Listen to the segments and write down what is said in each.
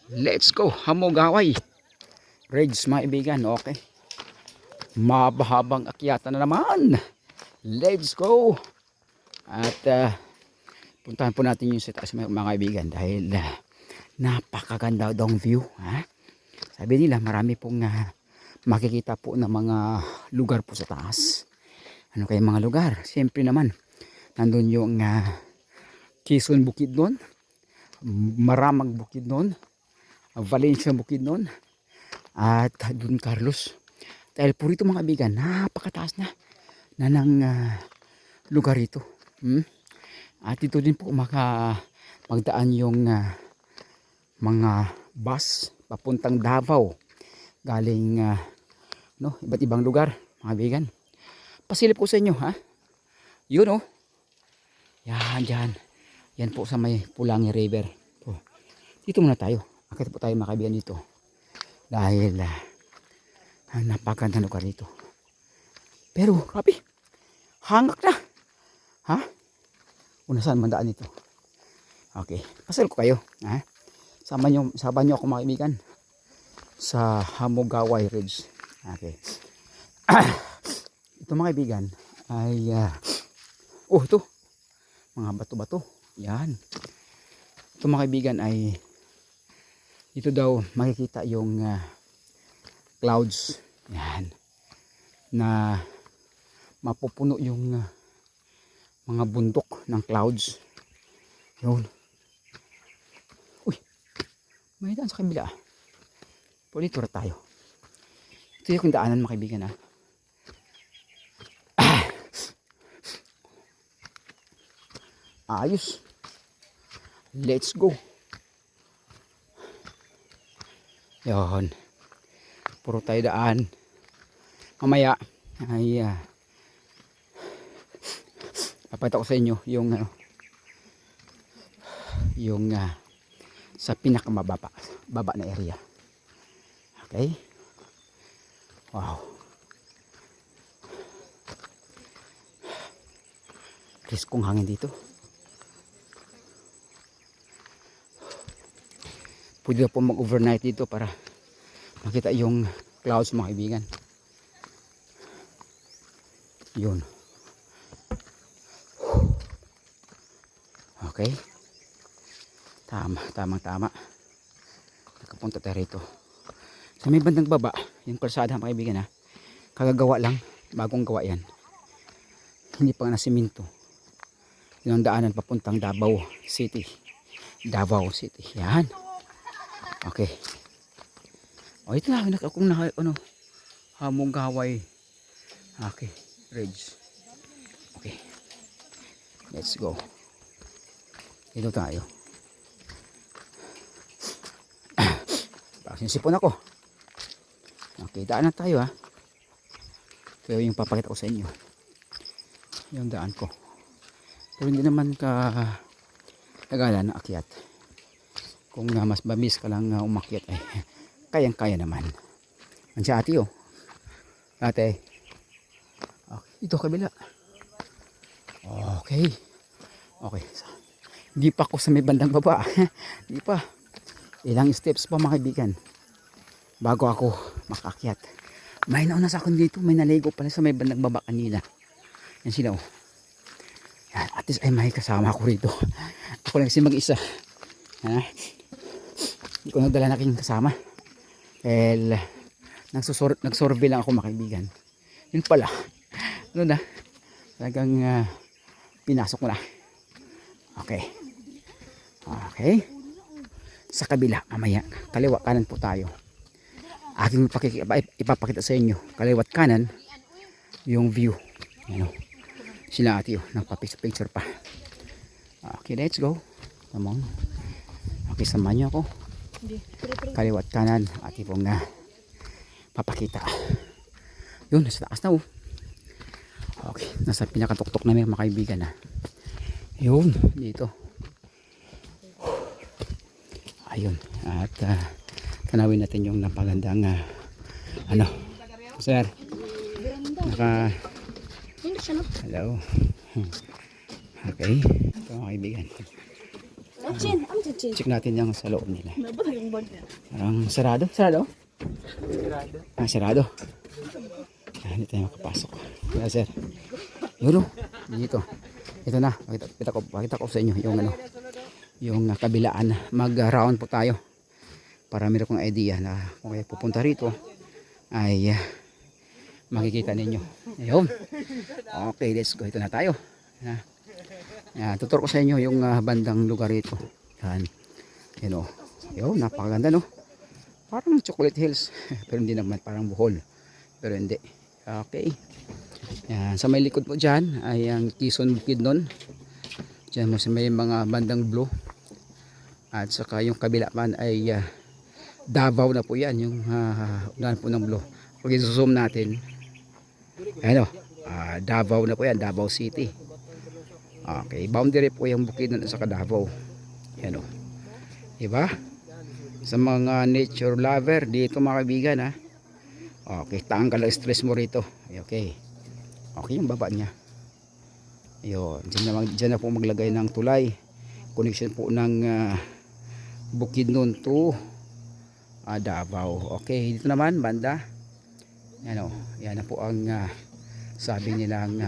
Let's go, Hamogaway Reds mga kaibigan. Okay, mabahabang akyatan na naman. Let's go. At puntahan po natin yung sa taas mga kaibigan dahil napakaganda daw ang view, ha? Sabi nila marami pong makikita po ng mga lugar po sa taas. Ano kaya mga lugar? Siyempre naman nandun yung Quezon Bukidnon, Maramag Bukidnon, Valencia Bukidnon, at Don Carlos. Dahil po rito mga kaibigan, napakataas na ng lugar ito. At dito din po magdaan yung mga bus papuntang Davao galing iba't ibang lugar mga kaibigan. Pasilip ko sa inyo, ha? Yun, yan po sa may Pulangi River. Dito muna tayo. Akit po tayo mga kaibigan dito. Dahil napakaganda ng lugar dito. Pero grabe, hangak na. Ha? Una saan mandaan dito? Okay, pasal ko kayo. Ha? Sama nyo ako mga kaibigan sa Hamogaway Ridge. Okay. Ito mga kaibigan ay ito mga bato-bato. Yan. Ito mga kaibigan ay dito daw makikita yung clouds. Yan. Na mapupuno yung mga bundok ng clouds. Yun. Uy, may daan sa kabila. Pwede tura tayo. Ito yung daanan mga kaibigan, ha. Ayos. Let's go. Yon. Puro tayo daan. Mamaya ay papakita ko sa inyo yung sa pinakamababa na area. Okay? Wow. Riskong hangin dito. Pwede po mag-overnight dito para makita yung clouds mga kaibigan. Yun. Okay. Tama. Nakapunta tayo rito. Sa may bandang baba, yung kalsada mga kaibigan, ha. Kagagawa lang, bagong gawa yan. Hindi pa nga na simento. Yung daanan papuntang Davao City. Yan. Okay. Ito na, akong Hamogaway. Okay, Ridge. Okay. Let's go. Dito tayo. Sinisipon ako. Okay, daan na tayo, ha. Pero yung papakita ko sa inyo. Yung daan ko. Pero hindi naman tagalan na akyat. Kung mas bamis ka lang umakyat ay kayang-kaya naman. Andiyan ate, ate. Okay, ito kabila. Okay. So, hindi pa ako sa may bandang baba. Hindi pa. Ilang steps pa mga kaibigan bago ako makakyat. May nauna sa akin dito. May naligo pala sa may bandang baba kanina. Yan sila, Yan, at least ay may kasama ako rito. Ako lang kasi mag-isa. Ha? Hindi ko nagdala na aking kasama. Dahil nagsurvey lang ako mga kaibigan. Yun pala. Talagang pinasok ko na. Okay. Sa kabila, mamaya. Kaliwa kanan po tayo. Aking ipapakita sa inyo. Kaliwat kanan, yung view. Sila ate, nagpa-picture pa. Okay, let's go. Come on. Okay, samahan niyo ako. Kaliwat kanan, ate pong papakita. Yun, nasa taas na, Okay, nasa pinakatuktok namin mga kaibigan, Yun, dito. Ayun, at tanawin natin yung napagandang sir. Hello. Okay, ito mga kaibigan. Check natin yung sa loob nila. Parang sarado. Sarado? Sarado. Hindi tayo makapasok. Kaya sir. Yun o. Dito. Ito na. Pakita ko sa inyo yung ano. Yung kabilaan. Mag-round po tayo. Para meron kong idea na kung kayo pupunta rito ay makikita ninyo. Ayun. Okay, let's go. Ito na tayo. Tutur ko sa inyo yung bandang lugar rito. Yan. Yan o. Yun, napakaganda no. Parang Chocolate Hills. Pero hindi naman, parang Bohol. Pero hindi. Okay. Yan. Sa may likod mo dyan ay ang Quezon Bukidnon. Dyan mo sa may mga bandang blue. At saka yung kabila man ay Davao na po yan. Yung unahan po ng blue. Pag i-zoom natin. Ano? Davao na po yan. Davao City. Okay. Boundary po yung Bukidnon at saka Davao. Yan o. Diba? Sa mga nature lover dito mga kaibigan ha. Okay, tanggal ang stress mo rito. Okay. Okay yung baba niya. Ayun, dyan na po maglagay ng tulay. Connection po ng Bukidnon to Davao. Okay, dito naman banda. Yan o, yan na po ang sabi nilang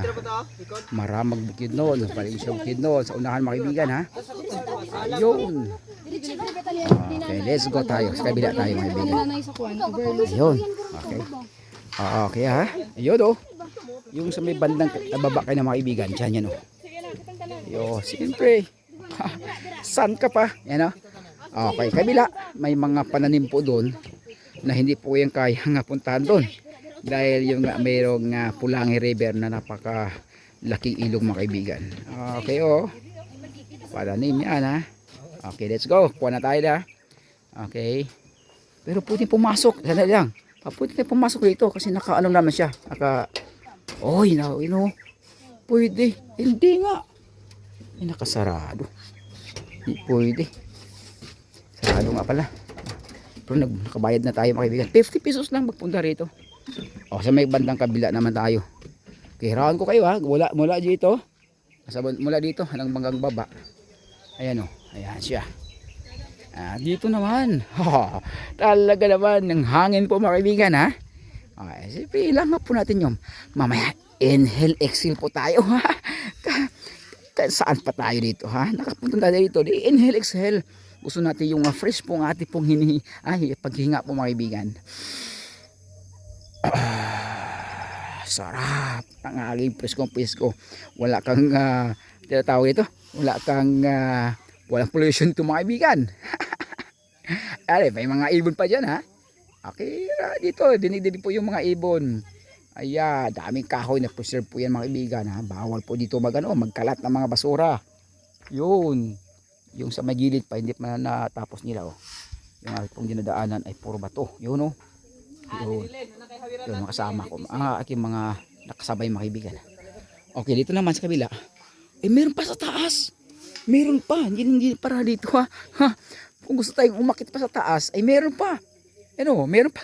Maramag Bukidnon, Valencia Bukidnon. Sa unahan mga kaibigan ha. Ayun. Okay, let's go tayo. Sa kabila tayo mga kaibigan. Ayun. Okay. Okay ha. Ayun o. Yung sa may bandang baba kayo na mga kaibigan. Diyan yan o. Ayun. Siyempre. San ka pa? Yan o. Okay. Kabila. May mga pananim po doon na hindi po yung kaya nga puntahan doon. Dahil yung mayroong Pulangi River na napaka laking ilog mga kaibigan. Okay o. Pananim yan ha. Okay, let's go. Kuha na tayo na. Okay. Pero pwede pumasok. Sandali lang. Pwede tayo pumasok dito kasi naka-ano naman siya. Oy, pwede. Hindi nga. Ay, nakasarado. Hindi pwede. Sarado nga pala. Pero nakabayad na tayo mga kaibigan. 50 pesos lang magpunta rito. Sa may bandang kabila naman tayo. Okay, rawan ko kayo ha. Mula dito. Mula dito hanggang banggang baba. Ayan o. Ayan siya. Dito naman. Talaga naman ng hangin po mga kaibigan ha. Siyempre ilangan po natin yung mamaya inhale exhale po tayo ha. Saan pa tayo dito ha? Nakapunta tayo dito. Inhale exhale. Gusto natin yung fresh pong ating pong paghinga po mga kaibigan. Sarap ang aking presko. Wala kang tinatawag dito. Wala kang walang pollution to mga kaibigan. May mga ibon pa dyan ha. Okay, dito dinig po yung mga ibon. Daming kahoy na preserve po yan mga kaibigan ha. Bawal po dito magkalat ng mga basura. Yun. Yung sa may gilid pa hindi pa natapos nila Yung aking pong dinadaanan ay puro bato. Yun Yun. Yun mga kasama ko. Aking mga nakasabay mga kaibigan. Okay, dito naman sa kabila. Meron pa sa taas. Meron pa. Hindi para dito ha. Kung gusto tayong umakit pa sa taas, meron pa. Meron pa.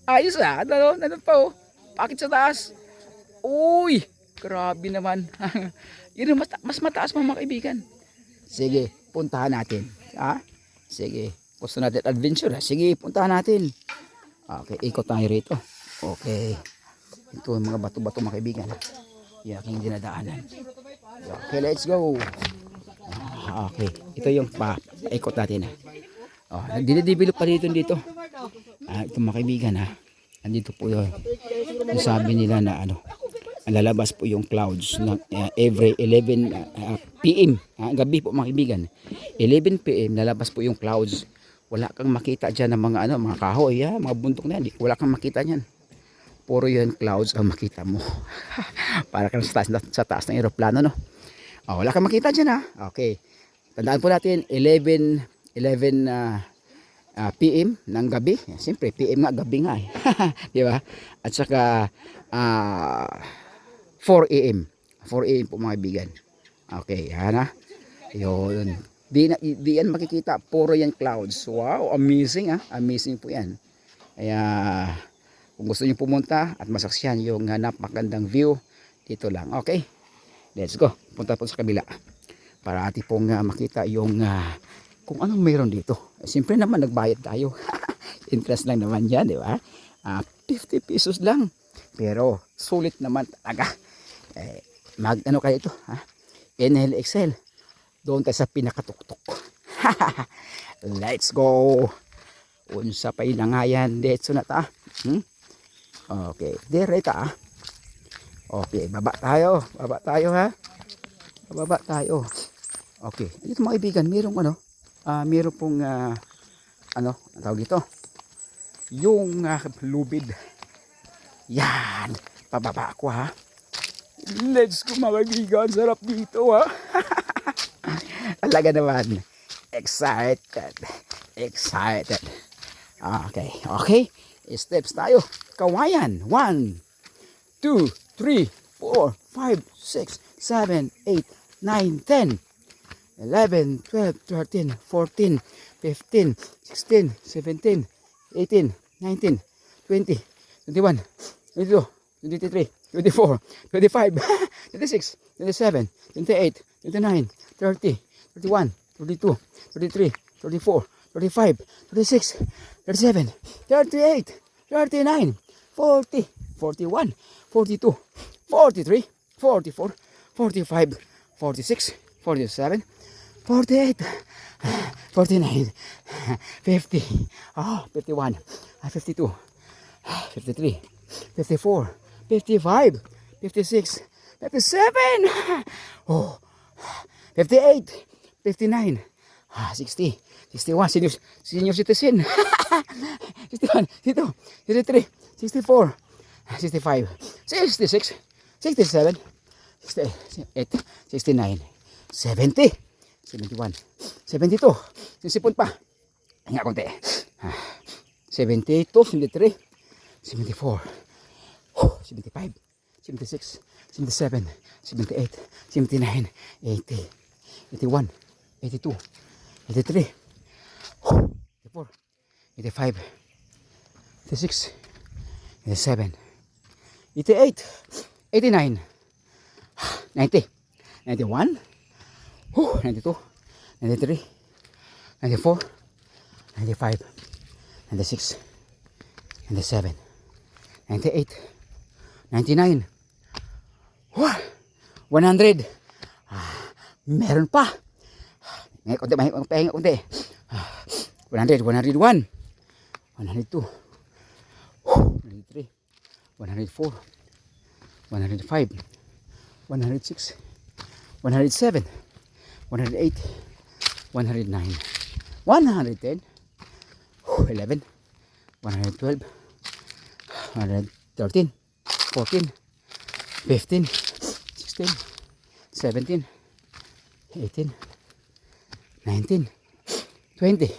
Ayos ha. Ano pa Pakit sa taas. Uy, grabe naman. Yun mas mataas mga kaibigan. Sige, puntahan natin. Sige. Gusto natin adventure ha. Sige, puntahan natin. Okay, ikot tayo rito. Okay. Ito yung mga bato-bato mga kaibigan. Yung aking dinadaanan. Okay, let's go. Okay, ito yung ikot natin dinidevelop pa dito. Ito mga kaibigan andito po yung sabi nila na lalabas po yung clouds na every 11 PM gabi po mga kaibigan. 11 PM lalabas po yung clouds. Wala kang makita dyan ng mga mga kahoy mga bundok na yan. Wala kang makita yan. Puro yan clouds ang makita mo. Para kang sa taas ng aeroplano wala kang makita dyan Okay. Tandaan po natin 11 PM ng gabi. Siyempre PM nga, gabi nga di ba? At saka 4 AM. 4 AM po mga kaibigan. Okay, yun. Di yan makikita, puro yan clouds. Wow, amazing Amazing po yan. Kaya kung gusto niyo pumunta at masaksihan yung napakagandang view, dito lang. Okay. Let's go. Punta po sa kabila. para ating pong makita yung kung anong meron dito. Siyempre naman nagbayad tayo. Interest lang naman yan, di ba? 50 pesos lang. Pero sulit naman talaga. Ano kayo ito? Inhale, exhale. Doon tayo sa pinakatuktok. Let's go. Unsa pa ilangayan. Detso na ta. Okay. Dire ta. Okay. Baba tayo. Baba tayo ha. Baba tayo. Okay. Dito mga kaibigan, mayroong mayroong pong ang tawag dito? Yung lubid. Yan. Pababa ako ha. Let's go mga kaibigan. Sarap dito ha. Talaga naman. Excited. Excited. Okay. Okay. Steps tayo. Kawayan. 1, 2, 3, 4, 5, 6, 7, 8, 9, 10, 11, 12, 13, 14, 15, 16, 17, 18, 19, 20, 21, 22, 23, 24, 25, 26, 27, 28, 29, 30, 31, 32, 33, 34, 35, 36, 37, 38, 39, 40, 41, 42, 43, 44, 45, 46, 47, 48, 49, 50, 51, 52, 53, 54, 55, 56, 57, 58, 59, 60, 61, senior citizen, 61, 62, 63, 64, 65, 66, 67, 68, 69, 70, 71, 72, sisipon pa, hinga konti, 72, 73, 74, 75, 76, 77, 78, 79, 80, 81, 82, 83, 84, 85, 86, 87, 88, 89, 90, 91, 92, 93, 94, 95, 96, 97, 98, 99, 100. Meron pa. Pahinga konti. 100, 101, 102, 103, 104, 105, 106, 107, 108, 109, 110, 11, 112, 113, 14, 15, 16, 17, 18, 19, 20,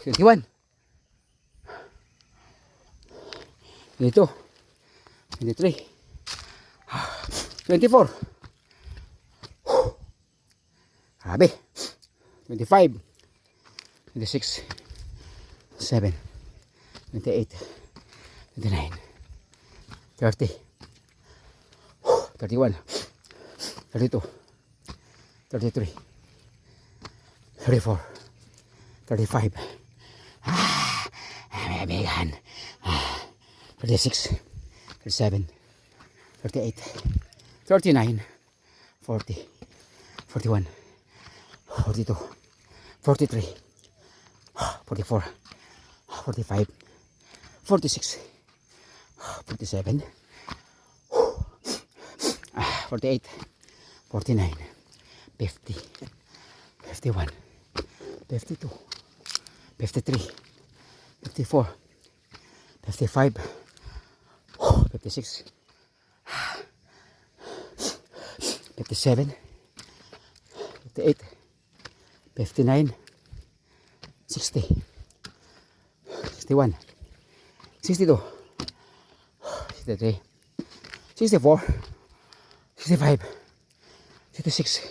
21, 22, 23, 24, grabe, 25, 26, 7, 28, 29, 30, 31, 32, 33, 34, 35, kaibigan, 36, 37, 38, 39, 40, 41, 42, 43, 44, 45, 46, 47, 48, 49, 50, 51, 52, 53, 54, 55, 56, 57, 58, 59, 60, 61, 62, 63, 64, 65, 66,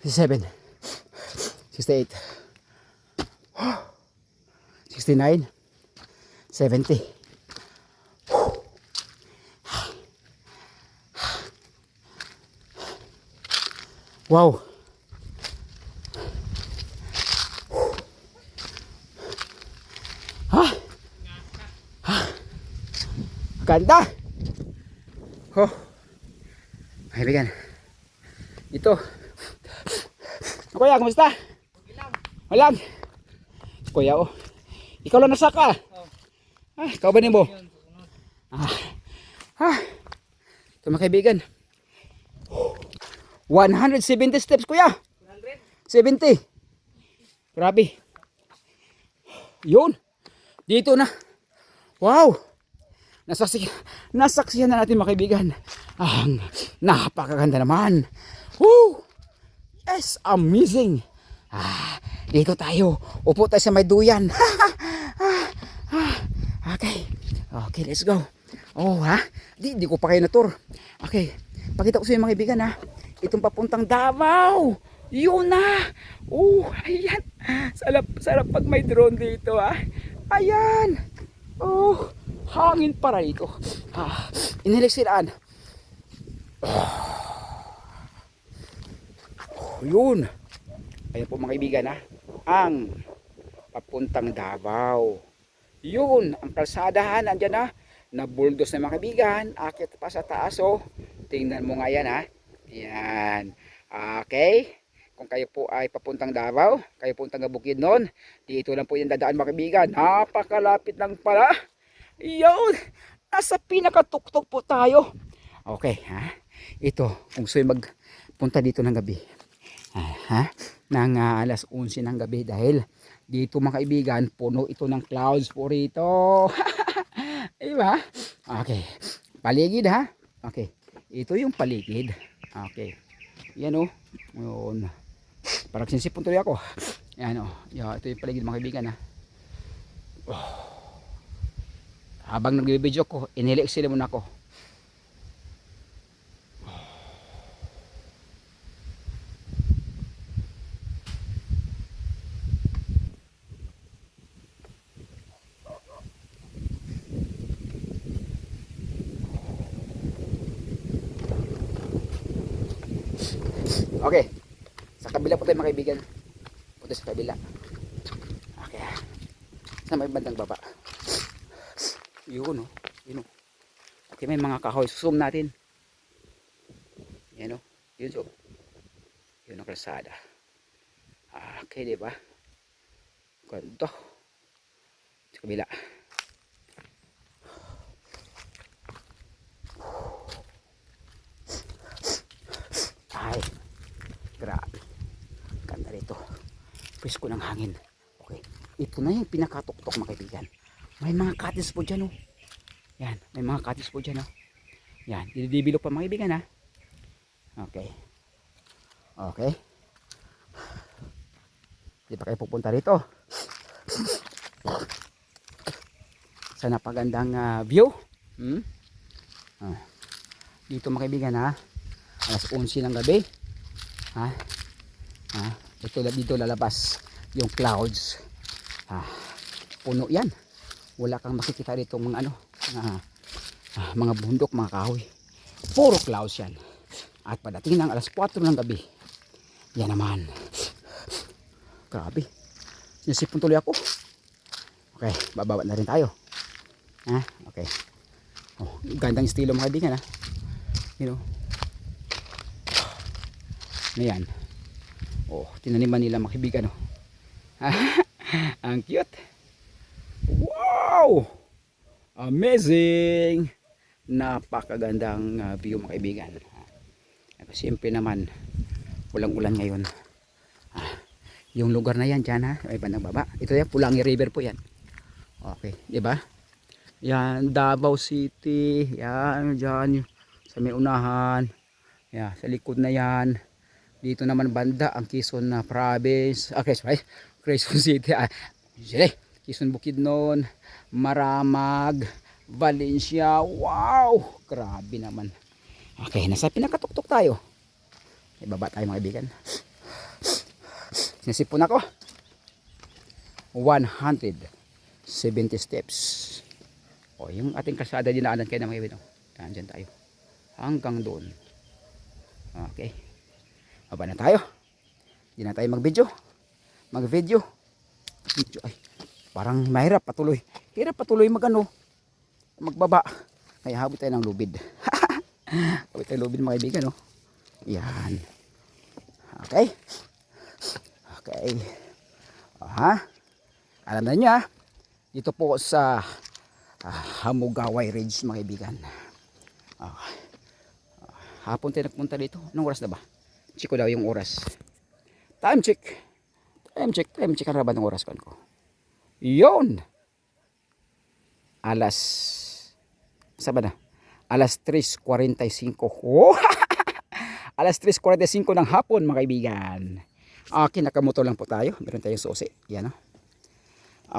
67, 68, 69, 70, 71, Wow. Ha? Ha? Ganda. Oh. Kaibigan. Ito. Kuya, kumusta? Walang. Kuya, oh. Ikaw lang nasaka. Ah, ikaw ba mo? Ah. Ha? Ito mga kaibigan. 170 steps, kuya. 70. Grabe. Yun. Dito na. Wow. Nasaksihan na natin mga kaibigan. Ang napakaganda naman. Woo. Yes, amazing. Dito tayo. Upo tayo sa may duyan. Okay. Okay, let's go. Oh, ha? Di ko pa kayo na-tour. Okay. Pakita ko sa inyo mga kaibigan, ha? Itong papuntang Davao. Yun na. Oh, ayan. Sarap pag may drone dito, ha? Ayan. Oh, hangin para dito. Inhaliksilaan. Yun. Ayan po mga kaibigan, ha? Ang papuntang Davao. Yun, ang kalsadahan andyan na. Nabuldos na mga kaibigan. Akit pa sa taas, oh. Tingnan mo nga yan, ha? Yan. Okay. Kung kayo po ay papuntang Davao, kayo puntang Bukidnon, dito lang po yung dadaan mga kaibigan. Napakalapit lang pala. Yun. Nasa pinakatuktok po tayo. Okay, ha? Ito, kung gusto yung magpunta dito ng gabi. Nang alas 11 ng gabi dahil dito mga kaibigan, puno ito ng clouds po rito. Diba? Okay. Paligid, ha? Okay. Ito yung paligid. Okay. Yan, oh. Yun. Parang sinsipon tuloy ako. Yan, oh. Yan, ito yung paligid mga kaibigan, ha? Oh. Habang nag-video ko, inhili-exhale muna ako. Okay. Sa kabila po tayo mga kaibigan. Punta sa kabila. Okay. Sa may bandang baba. Yun, oh. Yun, oh. Okay, may mga kahoy. Zoom natin. Yan, oh. Yun, so. Yun ang kalsada. Okay, diba? Ganda. Sa kabila. Ay. Grabe. Ganda rito. Presko ng hangin. Okay. Ito na yung pinakatuktok mga kaibigan. May mga cottage po dyan, oh. Yan. May mga cottage po dyan, oh. Yan. Didibilo pa mga kaibigan, ha. Okay. Okay. Di pa kayo pupunta rito. Sa napagandang view. Dito mga kaibigan, ha. Alas 11 ng gabi. Ito dito lalabas yung clouds. Puno yan. Wala kang makikita dito mga ano, mga bundok, mga kahoy. Puro clouds yan. At padating ng alas 4 ng gabi, yan naman. Grabe. Nasipon tuloy ako. Okay, bababa na rin tayo. Okay. Oh, gandang estilo mga kaibigan, ha. You know. Ayan. Oh, tinaniman nila mga kaibigan, oh. Ang cute. Wow! Amazing! Napakagandang view mga kaibigan. Siyempre naman, ulang-ulan ngayon. Yung lugar na yan dyan, ha, ay bandang baba. Ito yan, Pulangi River po yan. Okay, di ba? Yan, Davao City. Yan, dyan, sa may unahan. Yan, sa likod na yan. Dito naman banda, ang Quezon Province. Quezon City. Quezon Bukidnon, Maramag, Valencia. Wow! Grabe naman. Okay, nasa pinakatuktok tayo. Ibaba tayo mga kaibigan. Sinisipon ako. 170 steps. O, yung ating kalsada dinaanan kayo na mga kaibigan. Yan, dyan tayo. Hanggang doon. Okay. Aba na tayo. Hindi na tayo mag-video. Mag-video. Ay, parang mahirap patuloy. Hirap patuloy magbaba. Kaya habot tayo ng lubid. Habot tayo ng lubid mga kaibigan, no? Yan. Okay. Okay. Alam na niyo, dito po sa Hamugaway Ridge mga kaibigan. Hapon tayo nagpunta dito. Anong oras na ba? Check ko daw yung oras. Time check. Time check. Ano ba ng oras ko? Yun. Saba na? Alas 3:45. Oh! Alas 3:45 ng hapon mga kaibigan. Okay, nakamoto lang po tayo. Meron tayong susi. Yan, no?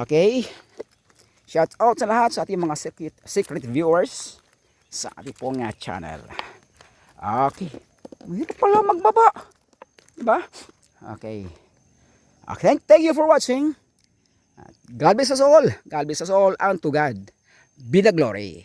Okay. Shout out sa lahat sa ating mga secret viewers sa ating pong channel. Okay. Mahirap pala magbaba. Diba? Okay. Okay. Thank you for watching. God bless us all. God bless us all. And to God be the glory.